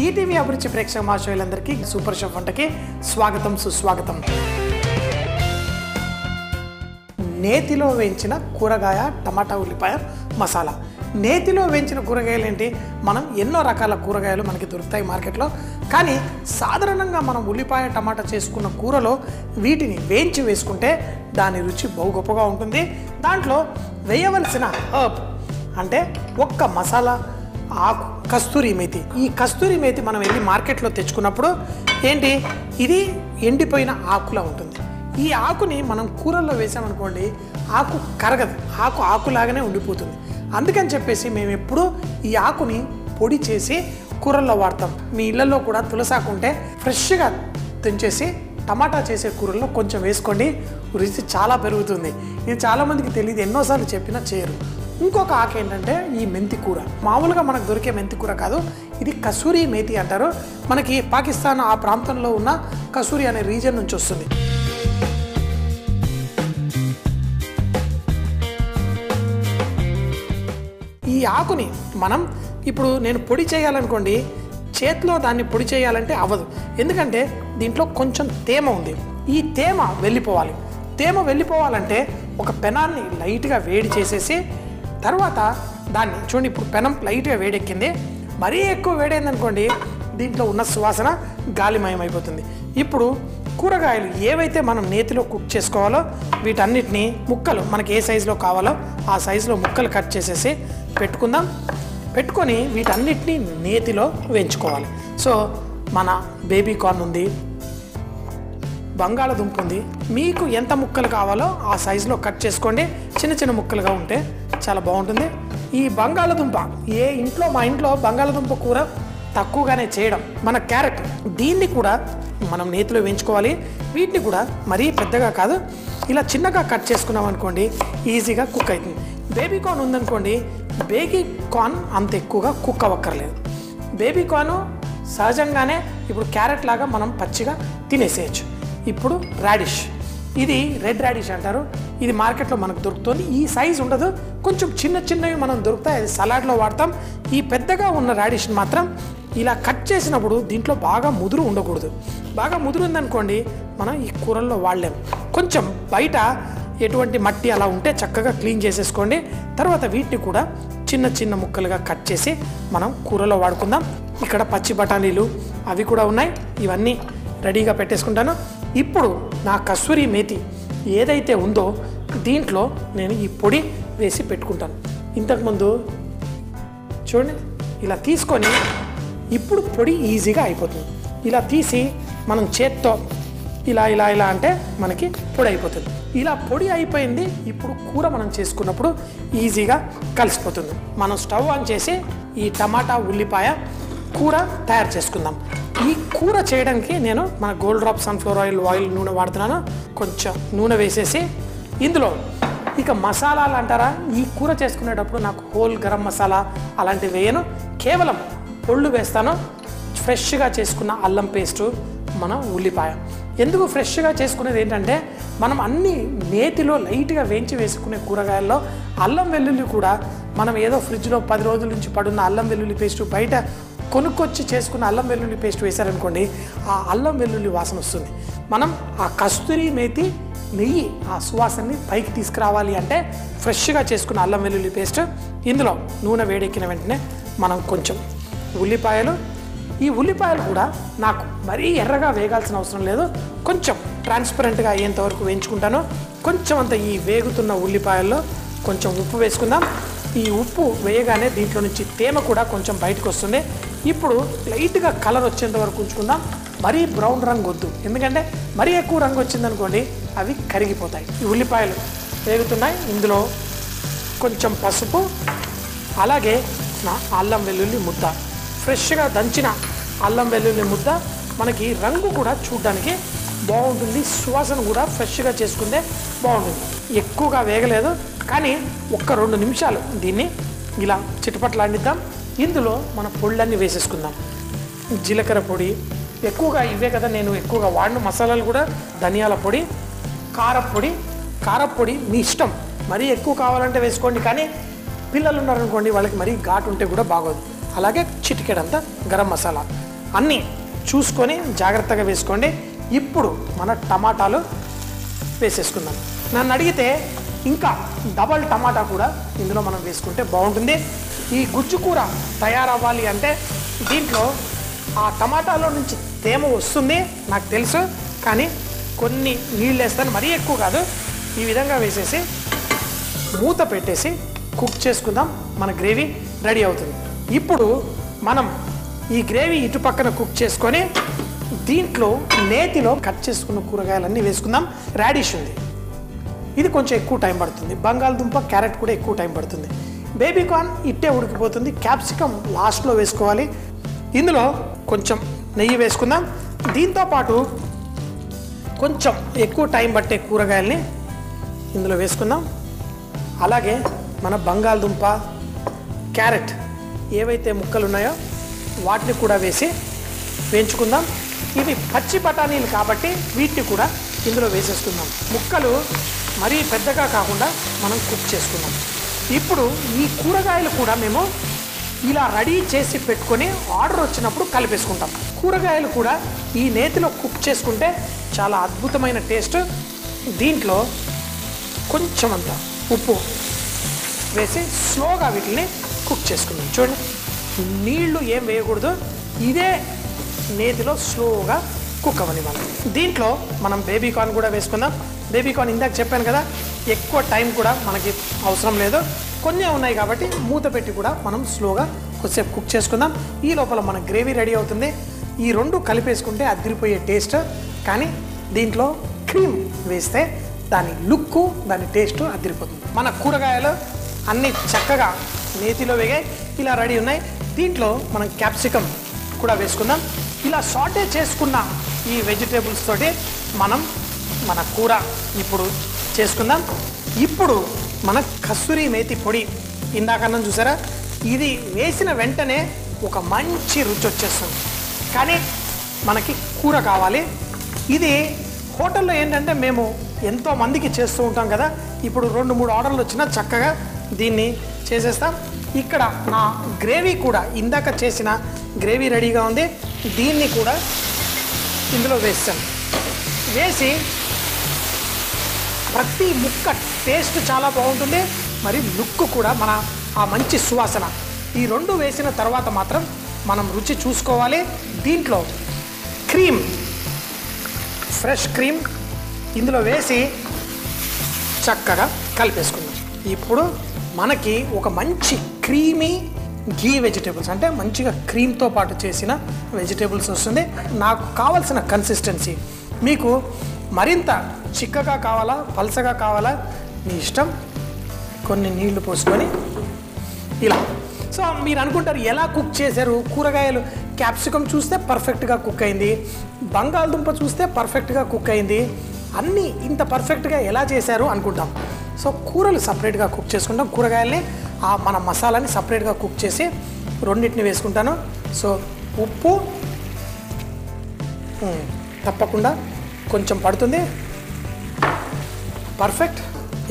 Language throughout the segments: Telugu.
ఈటీవీ అభిరుచి ప్రేక్షక మహాశయులందరికీ సూపర్ షెఫ్ వంటకి స్వాగతం సుస్వాగతం. నేతిలో వేయించిన కూరగాయ టమాటా ఉల్లిపాయ మసాలా. నేతిలో వేయించిన కూరగాయలు ఏంటి, మనం ఎన్నో రకాల కూరగాయలు మనకి దొరుకుతాయి మార్కెట్లో. కానీ సాధారణంగా మనం ఉల్లిపాయ టమాటా చేసుకున్న కూరలో వీటిని వేయించి వేసుకుంటే దాని రుచి బహు గొప్పగా ఉంటుంది. దాంట్లో వేయవలసిన హర్బ్ అంటే ఒక్క మసాలా ఆకు కస్తూరి మేతి. ఈ కస్తూరి మేతి మనం వెళ్ళి మార్కెట్లో తెచ్చుకున్నప్పుడు ఏంటి, ఇది ఎండిపోయిన ఆకులా ఉంటుంది. ఈ ఆకుని మనం కూరల్లో వేసామనుకోండి, ఆకు కరగదు, ఆకులాగానే ఉండిపోతుంది. అందుకని చెప్పేసి మేము ఎప్పుడూ ఈ ఆకుని పొడి చేసి కూరల్లో వాడతాం. మీ ఇళ్లలో కూడా తులసాకు ఉంటే ఫ్రెష్గా తెంచేసి టమాటా చేసే కూరల్లో కొంచెం వేసుకోండి, రుచి చాలా పెరుగుతుంది. ఇది చాలామందికి తెలియదు, ఎన్నోసార్లు చెప్పినా చేయరు. ఇంకొక ఆకు ఏంటంటే ఈ మెంతి కూర. మామూలుగా మనకు దొరికే మెంతి కూర కాదు, ఇది కసూరి మేతి అంటారు. మనకి పాకిస్తాన్ ఆ ప్రాంతంలో ఉన్న కసూరి అనే రీజన్ నుంచి వస్తుంది. ఈ ఆకుని మనం ఇప్పుడు నేను పొడి చేయాలనుకోండి, చేతిలో దాన్ని పొడి చేయాలంటే అవ్వదు. ఎందుకంటే దీంట్లో కొంచెం తేమ ఉంది. ఈ తేమ వెళ్ళిపోవాలి. తేమ వెళ్ళిపోవాలంటే ఒక పెనాన్ని లైట్గా వేడి చేసేసి తర్వాత దాన్ని చూడండి, ఇప్పుడు పెనం లైట్గా వేడెక్కింది. మరీ ఎక్కువ వేడైందనుకోండి, దీంట్లో ఉన్న సువాసన గాలిమయం అయిపోతుంది. ఇప్పుడు కూరగాయలు ఏవైతే మనం నేతిలో కుక్ చేసుకోవాలో వీటన్నిటిని ముక్కలు మనకి ఏ సైజులో కావాలో ఆ సైజులో ముక్కలు కట్ చేసేసి పెట్టుకుందాం. పెట్టుకొని వీటన్నిటిని నేతిలో వేయించుకోవాలి. సో మన బేబీ కార్న్ ఉంది, బంగాళదుంప ఉంది. మీకు ఎంత ముక్కలు కావాలో ఆ సైజులో కట్ చేసుకోండి. చిన్న చిన్న ముక్కలుగా ఉంటే చాలా బాగుంటుంది. ఈ బంగాళదుంప మా ఇంట్లో బంగాళదుంప కూర తక్కువగానే చేయడం. మన క్యారెట్, దీన్ని కూడా మనం నేతిలో వేయించుకోవాలి. వీటిని కూడా మరీ పెద్దగా కాదు, ఇలా చిన్నగా కట్ చేసుకున్నాం అనుకోండి, ఈజీగా కుక్ అవుతుంది. బేబీ కార్న్ ఉందనుకోండి, బేబీ కార్న్ అంత ఎక్కువగా కుక్ అవ్వక్కర్లేదు. బేబీ కార్న్ సహజంగానే ఇప్పుడు క్యారెట్ లాగా మనం పచ్చిగా తినేసేయచ్చు. ఇప్పుడు రాడిష్, ఇది రెడ్ రాడిష్ అంటారు. ఇది మార్కెట్లో మనకు దొరుకుతుంది. ఈ సైజ్ ఉండదు, కొంచెం చిన్నవి మనం దొరుకుతాయి, అది సలాడ్లో వాడతాం. ఈ పెద్దగా ఉన్న రాడిష్ని మాత్రం ఇలా కట్ చేసినప్పుడు దీంట్లో బాగా ముదురు ఉండకూడదు. బాగా ముదురు ఉందనుకోండి, మనం ఈ కూరల్లో వాడలేము. కొంచెం బయట ఎటువంటి మట్టి అలా ఉంటే చక్కగా క్లీన్ చేసేసుకోండి. తర్వాత వీటిని కూడా చిన్న ముక్కలుగా కట్ చేసి మనం కూరలో వాడుకుందాం. ఇక్కడ పచ్చి బఠానీలు అవి కూడా ఉన్నాయి, ఇవన్నీ రెడీగా పెట్టేసుకుంటాను. ఇప్పుడు నా కసూరి మేతి ఏదైతే ఉందో దీంట్లో నేను ఈ పొడి వేసి పెట్టుకుంటాను. ఇంతకుముందు చూడండి, ఇలా తీసుకొని ఇప్పుడు పొడి ఈజీగా అయిపోతుంది. ఇలా తీసి మనం చేత్తో ఇలా అంటే మనకి పొడి అయిపోతుంది. ఇలా పొడి అయిపోయింది. ఇప్పుడు కూర మనం చేసుకున్నప్పుడు ఈజీగా కలిసిపోతుంది. మనం స్టవ్ ఆన్ చేసి ఈ టమాటా ఉల్లిపాయ కూర తయారు చేసుకుందాం. ఈ కూర చేయడానికి నేను మన గోల్డ్ డ్రాప్ సన్ఫ్లవర్ ఆయిల్ నూనె వాడుతున్నాను. కొంచెం నూనె వేసేసి ఇందులో ఇక మసాలాలు అంటారా, ఈ కూర చేసుకునేటప్పుడు నాకు హోల్ గరం మసాలా అలాంటివి వేయను, కేవలం పొళ్ళు వేస్తాను. ఫ్రెష్గా చేసుకున్న అల్లం పేస్టు, మన ఉల్లిపాయ. ఎందుకు ఫ్రెష్గా చేసుకునేది ఏంటంటే, మనం అన్ని నేతిలో లైట్గా వేయించి వేసుకునే కూరగాయల్లో అల్లం వెల్లుల్లి కూడా మనం ఏదో ఫ్రిడ్జ్లో 10 రోజుల నుంచి పడున్న అల్లం వెల్లుల్లి పేస్టు, బయట కొనుక్కొచ్చి చేసుకున్న అల్లం వెల్లుల్లి పేస్ట్ వేశారనుకోండి, ఆ అల్లం వెల్లుల్లి వాసన వస్తుంది. మనం ఆ కస్తూరి మేతి నెయ్యి ఆ సువాసనని పైకి తీసుకురావాలి అంటే ఫ్రెష్గా చేసుకున్న అల్లం వెల్లుల్లి పేస్ట్. ఇందులో నూనె వేడెక్కిన వెంటనే మనం కొంచెం ఉల్లిపాయలు, ఈ ఉల్లిపాయలు కూడా నాకు మరీ ఎర్రగా వేగాల్సిన అవసరం లేదు, కొంచెం ట్రాన్స్పరెంట్గా అయ్యేంతవరకు వేయించుకుంటాను. కొంచెం అంత ఈ వేగుతున్న ఉల్లిపాయల్లో కొంచెం ఉప్పు వేసుకుందాం. ఈ ఉప్పు వేయగానే దీంట్లో నుంచి తేమ కూడా కొంచెం బయటకు వస్తుంది. ఇప్పుడు లైట్గా కలర్ వచ్చేంత వరకు ఉంచుకుందాం. మరీ బ్రౌన్ రంగు వద్దు, ఎందుకంటే మరీ ఎక్కువ రంగు వచ్చిందనుకోండి అవి కరిగిపోతాయి. ఈ ఉల్లిపాయలు వేగుతున్నాయి. ఇందులో కొంచెం పసుపు, అలాగే నా అల్లం వెల్లుల్లి ముద్ద, ఫ్రెష్గా దంచిన అల్లం వెల్లుల్లి ముద్ద. మనకి రంగు కూడా చూడడానికి బాగుంటుంది, సువాసన కూడా ఫ్రెష్గా చేసుకుంటే బాగుంటుంది. ఎక్కువగా వేగలేదు, కానీ 1-2 నిమిషాలు దీన్ని ఇలా చిటపట్లాడిద్దాం. ఇందులో మన పొళ్ళన్నీ వేసేసుకుందాం. జీలకర్ర పొడి, ఎక్కువగా ఇవే కదా నేను ఎక్కువగా వాడిన మసాలాలు కూడా. ధనియాల పొడి, కారపొడి మీ ఇష్టం, మరీ ఎక్కువ కావాలంటే వేసుకోండి. కానీ పిల్లలు ఉన్నారనుకోండి, వాళ్ళకి మరీ ఘాటు ఉంటే కూడా బాగోదు. అలాగే చిటికెడంతా గరం మసాలా. అన్నీ చూసుకొని జాగ్రత్తగా వేసుకోండి. ఇప్పుడు మన టమాటాలు వేసేసుకుందాం. నన్ను అడిగితే ఇంకా డబల్ టమాటా కూడా ఇందులో మనం వేసుకుంటే బాగుంటుంది. ఈ గుజ్జు కూర తయారవ్వాలి అంటే దీంట్లో ఆ టమాటాలో నుంచి తేమ వస్తుంది నాకు తెలుసు, కానీ కొన్ని నీళ్ళు వేస్తాను, మరీ ఎక్కువ కాదు. ఈ విధంగా వేసేసి మూత పెట్టేసి కుక్ చేసుకుందాం. మన గ్రేవీ రెడీ అవుతుంది. ఇప్పుడు మనం ఈ గ్రేవీ ఇటు పక్కన కుక్ చేసుకొని దీంట్లో నేతిలో కట్ చేసుకున్న కూరగాయలన్నీ వేసుకుందాం. రాడిష్ ఉంది, ఇది కొంచెం ఎక్కువ టైం పడుతుంది. బంగాళదుంప, క్యారెట్ కూడా ఎక్కువ టైం పడుతుంది. బేబీ కార్న్ ఇట్టే ఉడికిపోతుంది. క్యాప్సికమ్ లాస్ట్లో వేసుకోవాలి. ఇందులో కొంచెం నెయ్యి వేసుకుందాం. దీంతోపాటు కొంచెం ఎక్కువ టైం పట్టే కూరగాయల్ని ఇందులో వేసుకుందాం. అలాగే మన బంగాళదుంప, క్యారెట్ ఏవైతే ముక్కలు ఉన్నాయో వాటిని కూడా వేసి వేయించుకుందాం. ఇవి పచ్చి బఠానీలు కాబట్టి వీటిని కూడా ఇందులో వేసేసుకుందాం. ముక్కలు మరీ పెద్దగా కాకుండా మనం కుక్ చేసుకుందాం. ఇప్పుడు ఈ కూరగాయలు కూడా మేము ఇలా రెడీ చేసి పెట్టుకొని ఆర్డర్ వచ్చినప్పుడు కలిపేసుకుంటాం. కూరగాయలు కూడా ఈ నేతిలో కుక్ చేసుకుంటే చాలా అద్భుతమైన టేస్ట్. దీంట్లో కొంచెం అంత ఉప్పు వేసి స్లోగా వీటిని కుక్ చేసుకుందాం. చూడండి, నీళ్లు ఏం వేయకూడదు, ఇదే నేతిలో స్లోగా కుక్ అవ్వనివ్వాలి. దీంట్లో మనం బేబీ కార్న్ కూడా వేసుకుందాం. బేబీ కార్న్ ఇందాక చెప్పాను కదా, ఎక్కువ టైం కూడా మనకి అవసరం లేదు, కొన్ని ఉన్నాయి కాబట్టి మూత పెట్టి కూడా మనం స్లోగా కొద్దిసేపు కుక్ చేసుకుందాం. ఈ లోపల మన గ్రేవీ రెడీ అవుతుంది. ఈ రెండు కలిపేసుకుంటే అదిరిపోయే టేస్ట్. కానీ దీంట్లో క్రీమ్ వేస్తే దాని లుక్కు, దాని టేస్ట్ అదిరిపోతుంది. మన కూరగాయలు అన్నీ చక్కగా నేతిలో వేగాయి, ఇలా రెడీ ఉన్నాయి. దీంట్లో మనం క్యాప్సికమ్ కూడా వేసుకుందాం. ఇలా సాటే చేసుకున్న ఈ వెజిటేబుల్స్ తోటి మనం మన కూర ఇప్పుడు చేసుకుందాం. ఇప్పుడు మన కస్తూరి మేతి పొడి ఇందాకన్నా చూసారా, ఇది వేసిన వెంటనే ఒక మంచి రుచి వచ్చేస్తుంది. కానీ మనకి కూర కావాలి. ఇది హోటల్లో ఏంటంటే మేము ఎంతో మందికి చేస్తూ ఉంటాం కదా, ఇప్పుడు 2-3 ఆర్డర్లు వచ్చినా చక్కగా దీన్ని చేసేస్తాం. ఇక్కడ నా గ్రేవీ కూడా ఇందాక చేసిన గ్రేవీ రెడీగా ఉంది. దీన్ని కూడా ఇందులో వేస్తాను. వేసి ప్రతి ముక్క టేస్ట్ చాలా బాగుంటుంది, మరి లుక్ కూడా మన ఆ మంచి సువాసన. ఈ రెండు వేసిన తర్వాత మాత్రం మనం రుచి చూసుకోవాలి. దీంట్లో క్రీమ్, ఫ్రెష్ క్రీమ్ ఇందులో వేసి చక్కగా కలిపేసుకుందాం. ఇప్పుడు మనకి ఒక మంచి క్రీమీ ఘీ వెజిటేబుల్స్, అంటే మంచిగా క్రీమ్తో పాటు చేసిన వెజిటేబుల్స్ వస్తుంది. నాకు కావాల్సిన కన్సిస్టెన్సీ, మీకు మరింత చిక్కగా కావాలా, పలసగా కావాలా, మీ ఇష్టం. కొన్ని నీళ్లు పోసుకొని ఇలా. సో మీరు అనుకుంటారు ఎలా కుక్ చేశారు, కూరగాయలు క్యాప్సికమ్ చూస్తే పర్ఫెక్ట్గా కుక్ అయింది, బంగాళదుంప చూస్తే పర్ఫెక్ట్గా కుక్ అయింది, అన్నీ ఇంత పర్ఫెక్ట్గా ఎలా చేశారు అనుకుంటాం. సో కూరలు సపరేట్గా కుక్ చేసుకుంటాం, కూరగాయల్ని మన మసాలాని సపరేట్గా కుక్ చేసి రెండింటిని వేసుకుంటాను. సో ఉప్పు తప్పకుండా కొంచెం పడుతుంది. పర్ఫెక్ట్.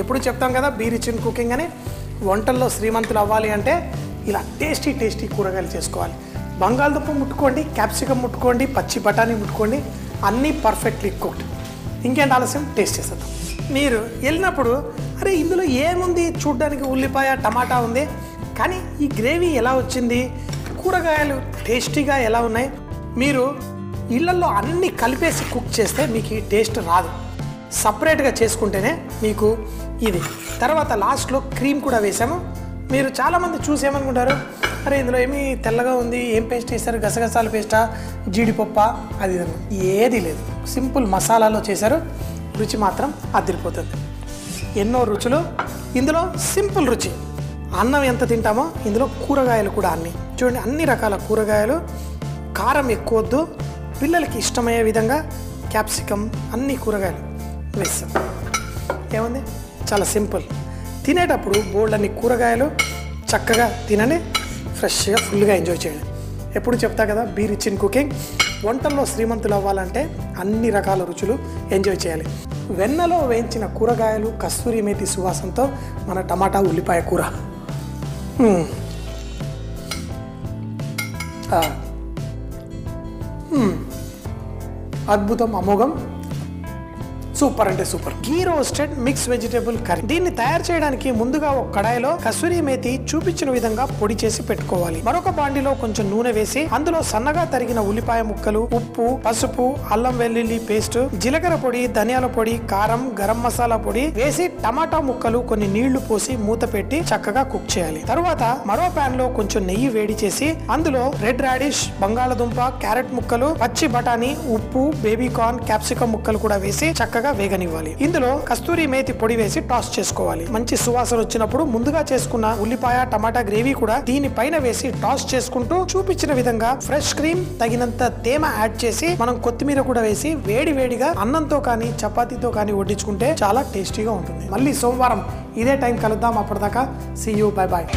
ఎప్పుడు చెప్తాం కదా బీ రిచ్ ఇన్ కుకింగ్ అని. వంటల్లో శ్రీమంతులు అవ్వాలి అంటే ఇలా టేస్టీ టేస్టీ కూరగాయలు చేసుకోవాలి. బంగాళదుంప ముట్టుకోండి, క్యాప్సికమ్ ముట్టుకోండి, పచ్చి బఠానీ ముట్టుకోండి, అన్నీ పర్ఫెక్ట్లీ కుక్డ్. ఇంకేంటి ఆలస్యం, టేస్ట్ చేసేద్దాం. మీరు వెళ్ళినప్పుడు అరే ఇందులో ఏముంది, చూడ్డానికి ఉల్లిపాయ టమాటా ఉంది, కానీ ఈ గ్రేవీ ఎలా వచ్చింది, కూరగాయలు టేస్టీగా ఎలా ఉన్నాయి, మీరు ఇళ్లల్లో అన్నీ కలిపేసి కుక్ చేస్తే మీకు ఈ టేస్ట్ రాదు. సపరేట్గా చేసుకుంటేనే మీకు ఇది. తర్వాత లాస్ట్లో క్రీమ్ కూడా వేసాము. మీరు చాలామంది చూసేమనుకుంటారు, అరే ఇందులో ఏమి తెల్లగా ఉంది, ఏం పేస్ట్ వేశారు, గసగసాల పేస్టా, జీడిపప్ప, అది ఏది లేదు, సింపుల్ మసాలాలో చేశారు. రుచి మాత్రం అదిరిపోతుంది. ఎన్నో రుచులు ఇందులో, సింపుల్ రుచి. అన్నం ఎంత తింటామో ఇందులో కూరగాయలు కూడా అన్నీ చూడండి, అన్ని రకాల కూరగాయలు, కారం ఎక్కువ వద్దు, పిల్లలకి ఇష్టమయ్యే విధంగా క్యాప్సికమ్, అన్ని కూరగాయలు వేస్తాం. ఏముంది, చాలా సింపుల్. తినేటప్పుడు బోల్డ్ అన్ని కూరగాయలు చక్కగా తినండి, ఫ్రెష్గా ఫుల్గా ఎంజాయ్ చేయండి. ఎప్పుడు చెప్తా కదా బీ రిచ్ ఇన్ కుకింగ్. వంటల్లో శ్రీమంతులు అవ్వాలంటే అన్ని రకాల రుచులు ఎంజాయ్ చేయాలి. వెన్నలో వేయించిన కూరగాయలు, కస్తూరి మేతి సువాసనతో మన టమాటా ఉల్లిపాయ కూర. అద్భుతం, అమోఘం, సూపర్ అంటే సూపర్. ఘీ రోస్టెడ్ మిక్స్ వెజిటేబుల్ కర్రీ. దీన్ని తయారు చేయడానికి ముందుగా ఒక కడాయిలో కసూరి మేతి చూపించిన విధంగా పొడి చేసి పెట్టుకోవాలి. మరొక బాండిలో కొంచెం నూనె వేసి అందులో సన్నగా తరిగిన ఉల్లిపాయ ముక్కలు, ఉప్పు, పసుపు, అల్లం వెల్లుల్లి పేస్ట్, జీలకర్ర పొడి, ధనియాల పొడి, కారం, గరం మసాలా పొడి వేసి టమాటా ముక్కలు, కొన్ని నీళ్లు పోసి మూత పెట్టి చక్కగా కుక్ చేయాలి. తరువాత మరో పాన్ లో కొంచెం నెయ్యి వేడి చేసి అందులో రెడ్ రాడిష్, బంగాళదుంప, క్యారెట్ ముక్కలు, పచ్చి బఠానీ, ఉప్పు, బేబీ కార్న్, క్యాప్సికం ముక్కలు కూడా వేసి చక్కగా వేగనివ్వాలి. ఇందులో కస్తూరి మేతి పొడి వేసి టాస్ చేసుకోవాలి. మంచి సువాసన వచ్చినప్పుడు ముందుగా చేసుకున్న ఉల్లిపాయ టమాటా గ్రేవీ కూడా దీనిపైన వేసి టాస్ చేసుకుంటూ చూపించిన విధంగా ఫ్రెష్ క్రీమ్, తగినంత తేమ యాడ్ చేసి మనం కొత్తిమీర కూడా వేసి వేడి వేడిగా అన్నంతో కానీ చపాతీతో కానీ వడ్డించుకుంటే చాలా టేస్టీగా ఉంటుంది. మళ్ళీ సోమవారం ఇదే టైం కలుద్దాం. అప్పటిదాకా సీ యూ, బై బాయ్.